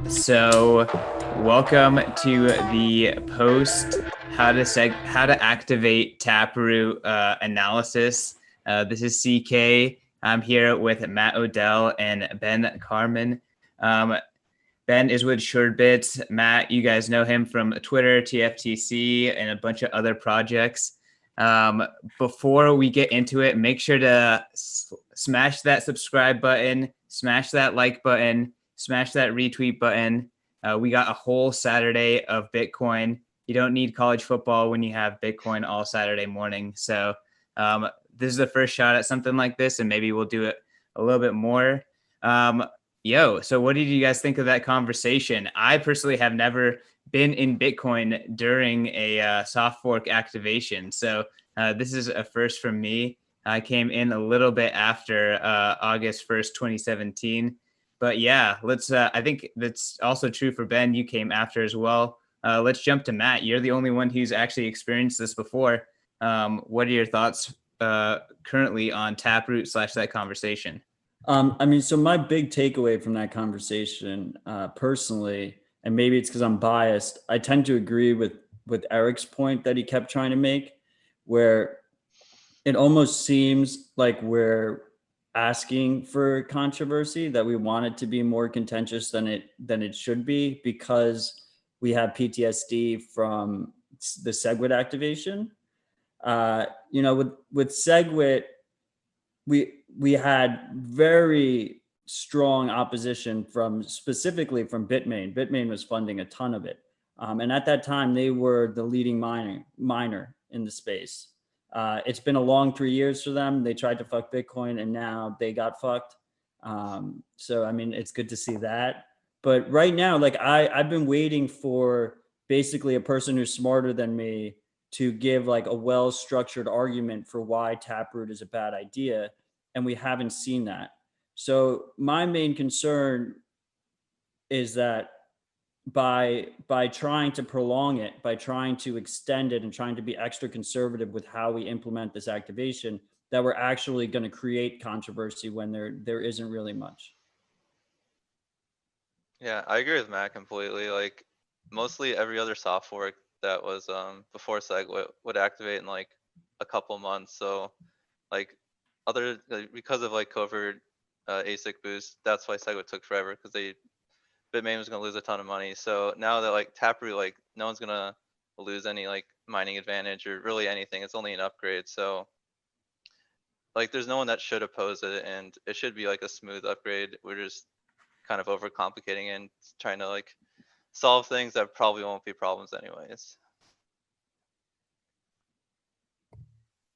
So, welcome to the post how to activate Taproot analysis. This is CK. I'm here with Matt Odell and Ben Carman. Ben is with SureBits. Matt, you guys know him from Twitter, TFTC, and a bunch of other projects. Before we get into it, make sure to smash that subscribe button, smash that like button, smash that retweet button. We got a whole Saturday of Bitcoin. You don't need college football when you have Bitcoin all Saturday morning. So this is the first shot at something like this, and maybe we'll do it a little bit more. So what did you guys think of that conversation? I personally have never been in Bitcoin during a soft fork activation. So this is a first for me. I came in a little bit after August 1st, 2017. But yeah, I think that's also true for Ben. You came after as well. Let's jump to Matt. You're the only one who's actually experienced this before. What are your thoughts currently on Taproot / that conversation? So my big takeaway from that conversation, personally, and maybe it's because I'm biased, I tend to agree with Eric's point that he kept trying to make, where it almost seems like we're asking for controversy, that we want it to be more contentious than it should be, because we have PTSD from the SegWit activation. With SegWit, we had very strong opposition specifically from Bitmain. Bitmain was funding a ton of it. And at that time, they were the leading miner in the space. It's been a long 3 years for them. They tried to fuck Bitcoin and now they got fucked. It's good to see that. But right now, I've been waiting for basically a person who's smarter than me to give like a well-structured argument for why Taproot is a bad idea. And we haven't seen that. So my main concern is that by trying to prolong it, by trying to extend it and trying to be extra conservative with how we implement this activation, that we're actually going to create controversy when there isn't really much. Yeah, I agree with Matt completely. Like, mostly every other soft fork that was before SegWit would activate in like a couple months. So like because of like covert ASIC boost, that's why SegWit took forever, because Bitmain was gonna lose a ton of money. So now that like Taproot, like no one's gonna lose any like mining advantage or really anything. It's only an upgrade. So like there's no one that should oppose it, and it should be like a smooth upgrade. We're just kind of overcomplicating and trying to like solve things that probably won't be problems anyways.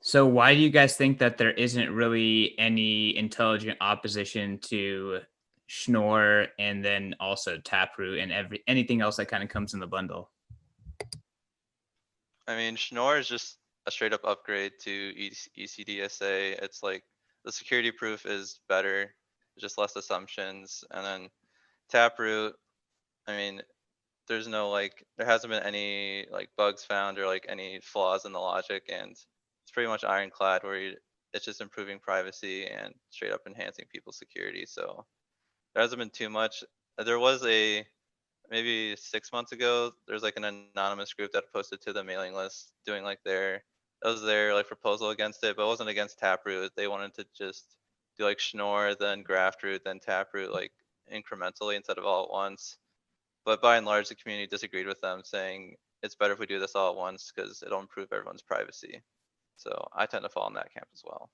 So why do you guys think that there isn't really any intelligent opposition to Schnorr and then also Taproot and anything else that kind of comes in the bundle? I mean, Schnorr is just a straight up upgrade to ECDSA. It's like the security proof is better, just less assumptions. And then Taproot, I mean, there hasn't been any like bugs found or like any flaws in the logic, and it's pretty much ironclad where it's just improving privacy and straight up enhancing people's security. So there hasn't been too much. There was maybe 6 months ago, there's like an anonymous group that posted to the mailing list doing like their like proposal against it, but it wasn't against Taproot. They wanted to just do like Schnorr, then Graftroot, then Taproot, like incrementally instead of all at once. But by and large, the community disagreed with them, saying it's better if we do this all at once because it'll improve everyone's privacy. So I tend to fall in that camp as well.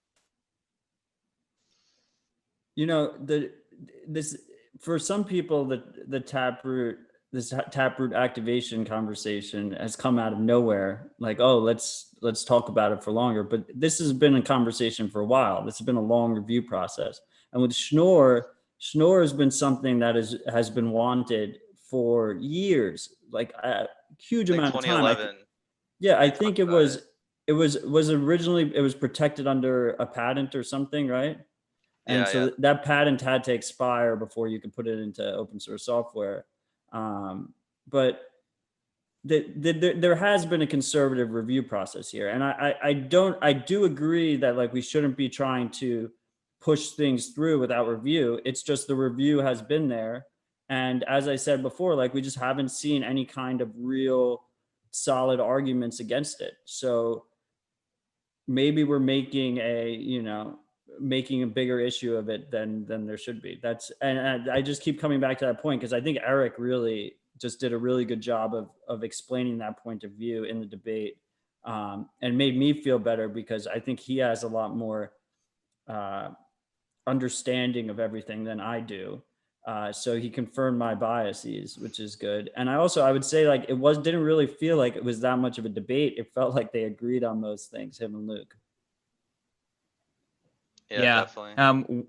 For some people, the Taproot activation conversation has come out of nowhere. Like, oh, let's talk about it for longer. But this has been a conversation for a while. This has been a long review process. And with Schnorr has been something that has been wanted for years, like a huge amount of time. I think it was originally, it was protected under a patent or something, right? And that patent had to expire before you could put it into open source software. But there has been a conservative review process here. And I do agree that like we shouldn't be trying to push things through without review. It's just the review has been there. And as I said before, like we just haven't seen any kind of real solid arguments against it. So maybe we're making a bigger issue of it than there should be. And I just keep coming back to that point because I think Eric really just did a really good job of explaining that point of view in the debate, and made me feel better because I think he has a lot more understanding of everything than I do. So he confirmed my biases, which is good. And I would say like didn't really feel like it was that much of a debate. It felt like they agreed on most things, him and Luke. Yeah, definitely.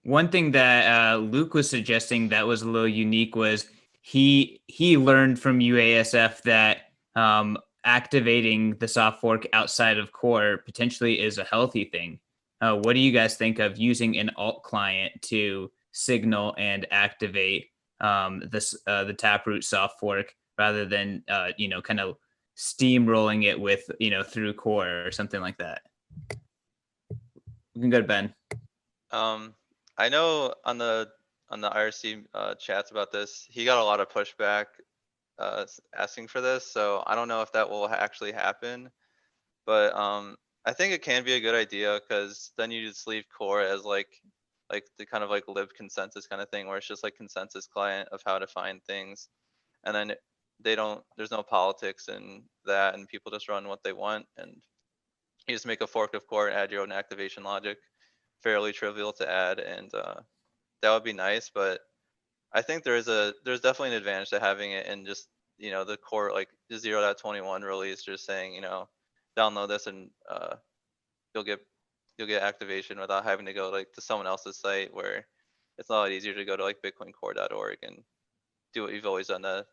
One thing that Luke was suggesting that was a little unique was he learned from UASF that activating the soft fork outside of core potentially is a healthy thing. What do you guys think of using an alt client to signal and activate the Taproot soft fork rather than kind of steamrolling it with through core or something like that? We can go to Ben. I know on the IRC chats about this, he got a lot of pushback asking for this, so I don't know if that will actually happen, but I think it can be a good idea because then you just leave core as like the kind of like lib consensus kind of thing where it's just like consensus client of how to find things, and then there's no politics in that, and people just run what they want, and you just make a fork of core and add your own activation logic. Fairly trivial to add, and that would be nice, but I think there's definitely an advantage to having it in just the core like 0.21 release, just saying download this and you'll get activation without having to go like to someone else's site where it's a lot easier to go to like bitcoincore.org and do what you've always done to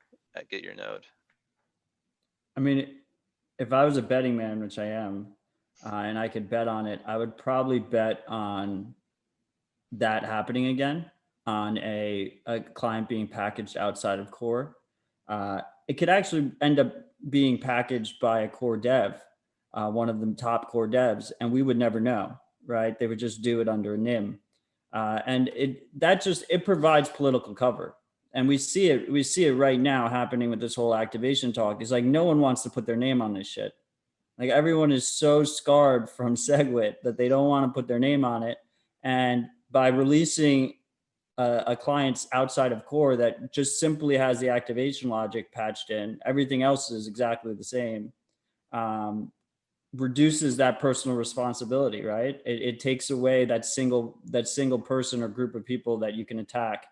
get your node. I mean, if I was a betting man, which I am, and I could bet on it, I would probably bet on that happening again, on a client being packaged outside of core. It could actually end up being packaged by a core dev, one of the top core devs, and we would never know, right? They would just do it under a NIM. And it provides political cover. And we see it right now happening with this whole activation talk. It's like no one wants to put their name on this shit. Like everyone is so scarred from SegWit that they don't want to put their name on it. And by releasing a client's outside of core that just simply has the activation logic patched in, everything else is exactly the same, reduces that personal responsibility, right? It takes away that single person or group of people that you can attack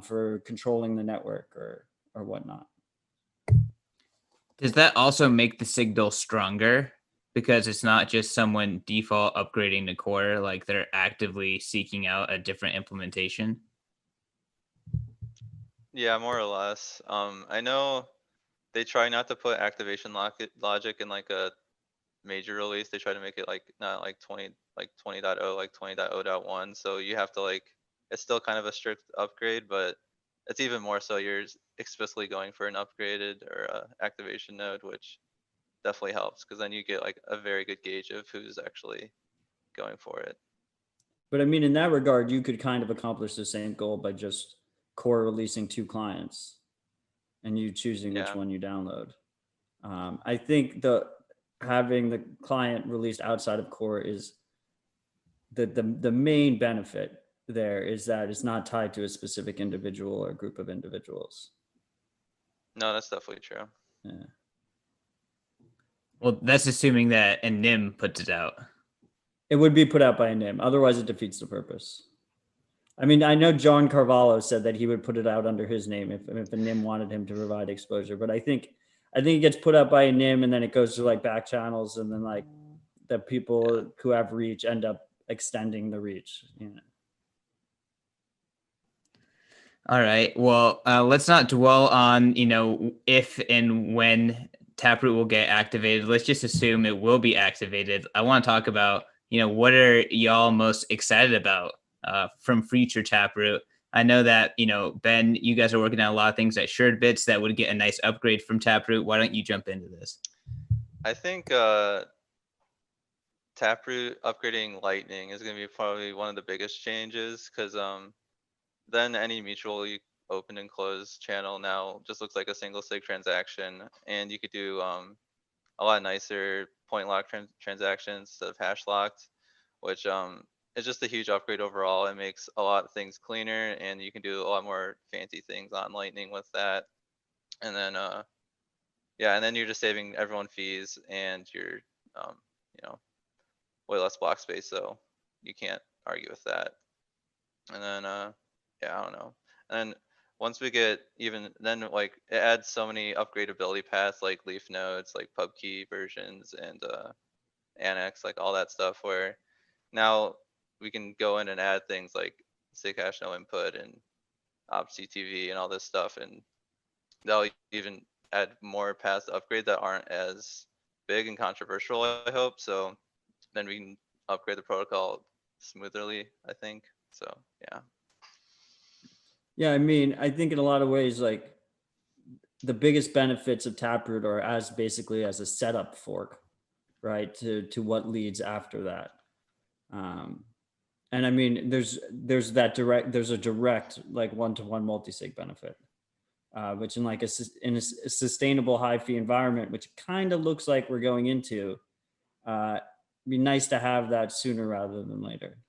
for controlling the network or whatnot. Does that also make the signal stronger because it's not just someone default upgrading to core, like they're actively seeking out a different implementation? Yeah, more or less. I know they try not to put activation logic in like a major release. They try to make it like not like 20.0, like 20.0.1. So you have to like, it's still kind of a strict upgrade, but it's even more so you're explicitly going for an upgraded or activation node, which definitely helps because then you get like a very good gauge of who's actually going for it. But I mean, in that regard, you could kind of accomplish the same goal by just core releasing 2 clients and you choosing which one you download. I think having the client released outside of core is the main benefit there is that it's not tied to a specific individual or group of individuals. No, that's definitely true. Yeah. Well, that's assuming that a NIM puts it out. It would be put out by a NIM. Otherwise, it defeats the purpose. I mean, I know John Carvalho said that he would put it out under his name if a NIM wanted him to provide exposure. But I think it gets put out by a NIM and then it goes to like back channels and then like the people who have reach end up extending the reach. All right. Well, let's not dwell on, if and when Taproot will get activated. Let's just assume it will be activated. I want to talk about, what are y'all most excited about from future Taproot? I know that, Ben, you guys are working on a lot of things at SuredBits that would get a nice upgrade from Taproot. Why don't you jump into this? I think Taproot upgrading Lightning is going to be probably one of the biggest changes, because then any mutually open and closed channel now just looks like a single sig transaction, and you could do a lot nicer point lock transactions instead of hash locked, which is just a huge upgrade overall. It makes a lot of things cleaner, and you can do a lot more fancy things on Lightning with that. And then yeah, and then you're just saving everyone fees, and you're you know, way less block space, so you can't argue with that. And then yeah, I don't know. And once we get even, then like it adds so many upgradability paths, like leaf nodes, like pub key versions, and annex, like all that stuff, where now we can go in and add things like sig hash no input and opctv and all this stuff, and they'll even add more paths to upgrade that aren't as big and controversial, I hope. So then we can upgrade the protocol smoothly, I think. So yeah. Yeah, I mean, I think in a lot of ways, like the biggest benefits of Taproot are as basically as a setup fork, right? To what leads after that. And I mean, there's a direct like one-to-one multi-sig benefit, which in like in a sustainable high fee environment, which kind of looks like we're going into, it'd be nice to have that sooner rather than later.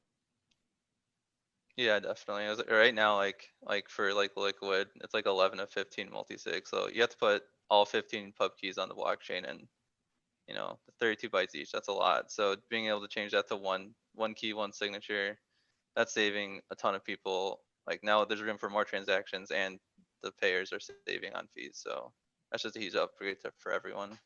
Yeah, definitely. Right now, like for like Liquid, it's like 11 of 15 multi-sig. So you have to put all 15 pub keys on the blockchain, and 32 bytes each. That's a lot. So being able to change that to one key, one signature, that's saving a ton of people. Like now there's room for more transactions, and the payers are saving on fees. So that's just a huge upgrade for everyone.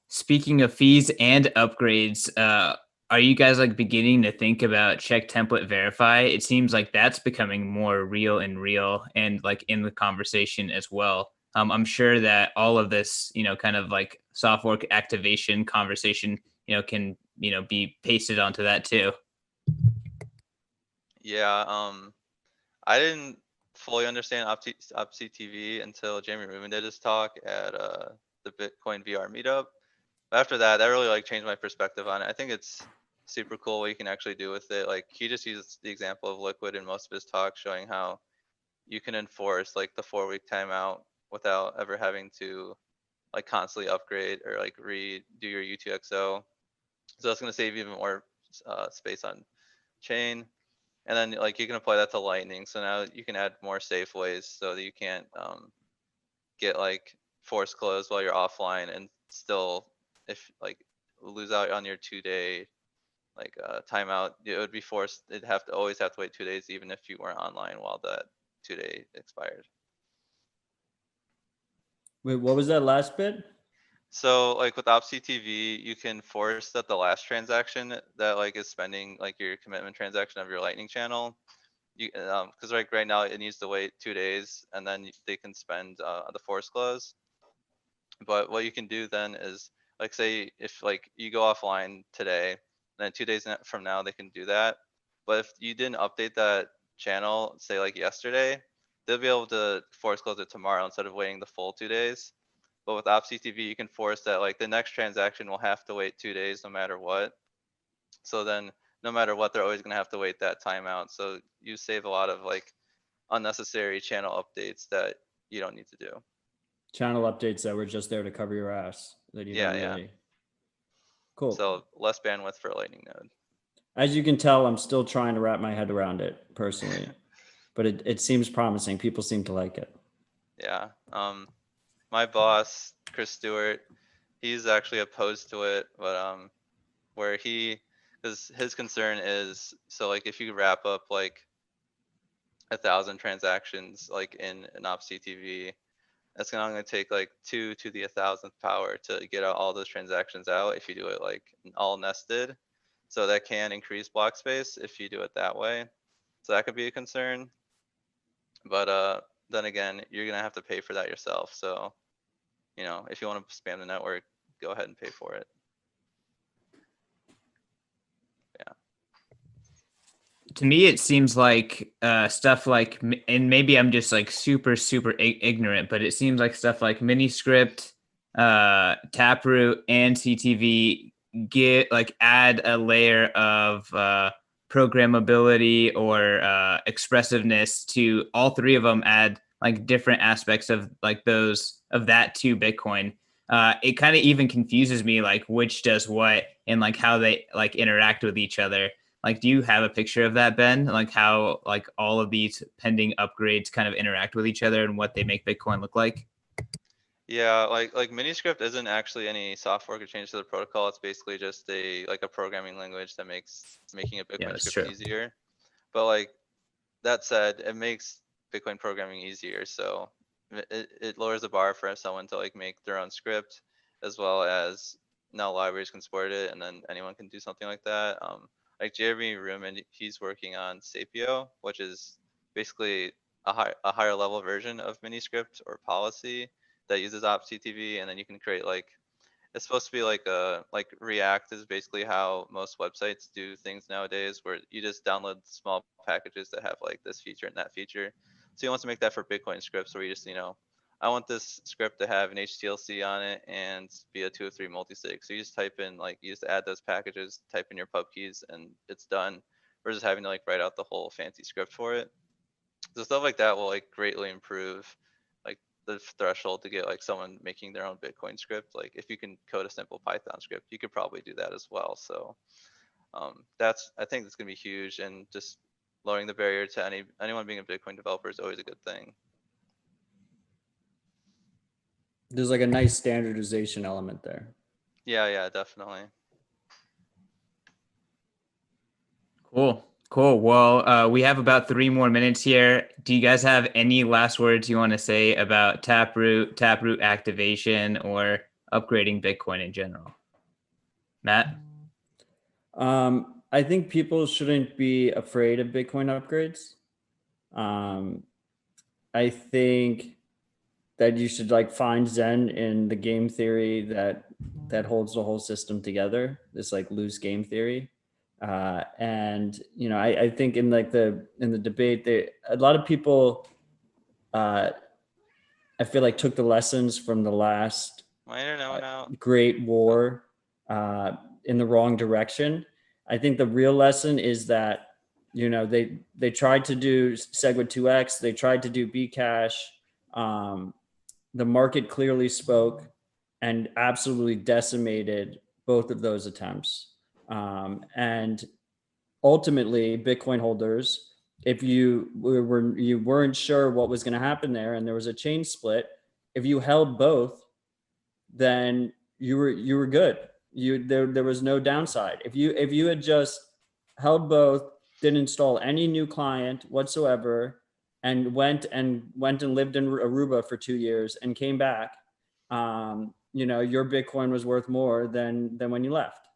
Speaking of fees and upgrades, are you guys like beginning to think about check template verify? It seems like that's becoming more real and like in the conversation as well. I'm sure that all of this, kind of like software activation conversation, can, be pasted onto that too. Yeah, I didn't fully understand OpCTV until Jamie Rubin did his talk at the Bitcoin VR meetup. But after that, that really like changed my perspective on it. I think it's super cool what you can actually do with it. Like he just uses the example of Liquid in most of his talks, showing how you can enforce like the 4-week timeout without ever having to like constantly upgrade or like redo your U2XO. So that's going to save even more space on chain. And then like you can apply that to Lightning. So now you can add more safe ways so that you can't get like force closed while you're offline, and still, if like lose out on your 2-day like timeout, it would be forced. It'd always have to wait 2 days, even if you weren't online while that 2-day expired. Wait, what was that last bit? So like with OpCTV, you can force that the last transaction that like is spending like your commitment transaction of your Lightning channel, you because like right now it needs to wait 2 days, and then they can spend the force close. But what you can do then is like, say if like you go offline today, then 2 days from now they can do that. But if you didn't update that channel, say like yesterday, they'll be able to force close it tomorrow instead of waiting the full 2 days. But with OpCTV, you can force that like the next transaction will have to wait 2 days no matter what. So then no matter what, they're always going to have to wait that timeout. So you save a lot of like unnecessary channel updates that you don't need to do. Channel updates that were just there to cover your ass. That you don't really. Cool. So less bandwidth for a Lightning node. As you can tell, I'm still trying to wrap my head around it personally, but it seems promising. People seem to like it. Yeah. My boss, Chris Stewart, he's actually opposed to it, but where because his concern is, so like if you wrap up like 1,000 transactions like in an OpCTV, that's going to take like 2 to the 1,000th power to get out all those transactions out if you do it like all nested. So that can increase block space if you do it that way. So that could be a concern. But then again, you're going to have to pay for that yourself. So, if you want to spam the network, go ahead and pay for it. Yeah. To me, it seems like stuff like, and maybe I'm just like super ignorant, but it seems like stuff like Miniscript Taproot and CTV add a layer of programmability or expressiveness to all three of them, add like different aspects of like those of that to Bitcoin. It kind of even confuses me like which does what and like how they like interact with each other. Like, do you have a picture of that, Ben? Like how like all of these pending upgrades kind of interact with each other and what they make Bitcoin look like? Yeah, like Miniscript isn't actually any software or change to the protocol. It's basically just a programming language that makes making a Yeah, Bitcoin that's script true. easier. But like that said, it makes Bitcoin programming easier. So it lowers the bar for someone to like make their own script, as well as now libraries can support it, and then anyone can do something like that. Like Jeremy Ruman, he's working on Sapio, which is basically a higher level version of Miniscript or policy that uses opctv, and then you can create like, it's supposed to be like React is basically how most websites do things nowadays, where you just download small packages that have like this feature and that feature. So you want to make that for Bitcoin scripts, where you just, I want this script to have an HTLC on it and be a 203 multisig. So you just type in, like, you just add those packages, type in your pub keys, and it's done, versus having to like write out the whole fancy script for it. So stuff like that will like greatly improve like the threshold to get like someone making their own Bitcoin script. Like if you can code a simple Python script, you could probably do that as well. So I think that's gonna be huge, and just lowering the barrier to anyone being a Bitcoin developer is always a good thing. There's like a nice standardization element there. Yeah, definitely. Cool. Well, we have about 3 more minutes here. Do you guys have any last words you want to say about Taproot activation, or upgrading Bitcoin in general? Matt? I think people shouldn't be afraid of Bitcoin upgrades. I think that you should like find Zen in the game theory that holds the whole system together, this like loose game theory. And I think in the debate, a lot of people I feel like took the lessons from the last Great War in the wrong direction. I think the real lesson is that they tried to do SegWit2x, they tried to do Bcash. The market clearly spoke and absolutely decimated both of those attempts. And ultimately, Bitcoin holders, if you weren't sure what was going to happen there, and there was a chain split, if you held both, then you were good. There was no downside. If you had just held both, didn't install any new client whatsoever, and went and lived in Aruba for 2 years and came back, your Bitcoin was worth more than when you left,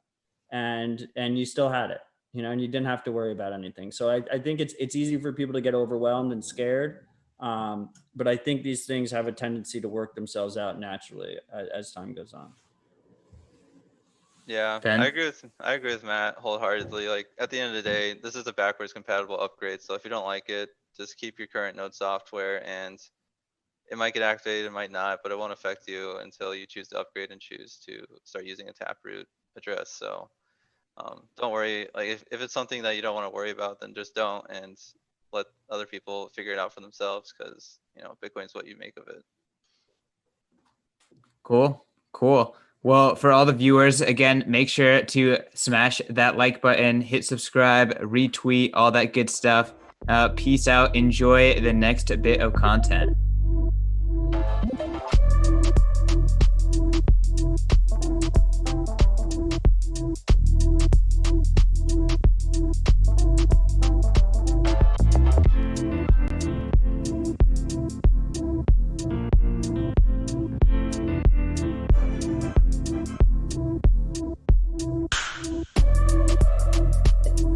and you still had it, and you didn't have to worry about anything. So I think it's easy for people to get overwhelmed and scared, but I think these things have a tendency to work themselves out naturally as time goes on. Yeah, Ben? I agree with Matt wholeheartedly. Like at the end of the day, this is a backwards compatible upgrade. So if you don't like it, just keep your current node software, and it might get activated, it might not, but it won't affect you until you choose to upgrade and choose to start using a Taproot address. So don't worry. Like if it's something that you don't want to worry about, then just don't, and let other people figure it out for themselves, because Bitcoin's what you make of it. Cool. Well, for all the viewers, again, make sure to smash that like button, hit subscribe, retweet, all that good stuff. Peace out. Enjoy the next bit of content.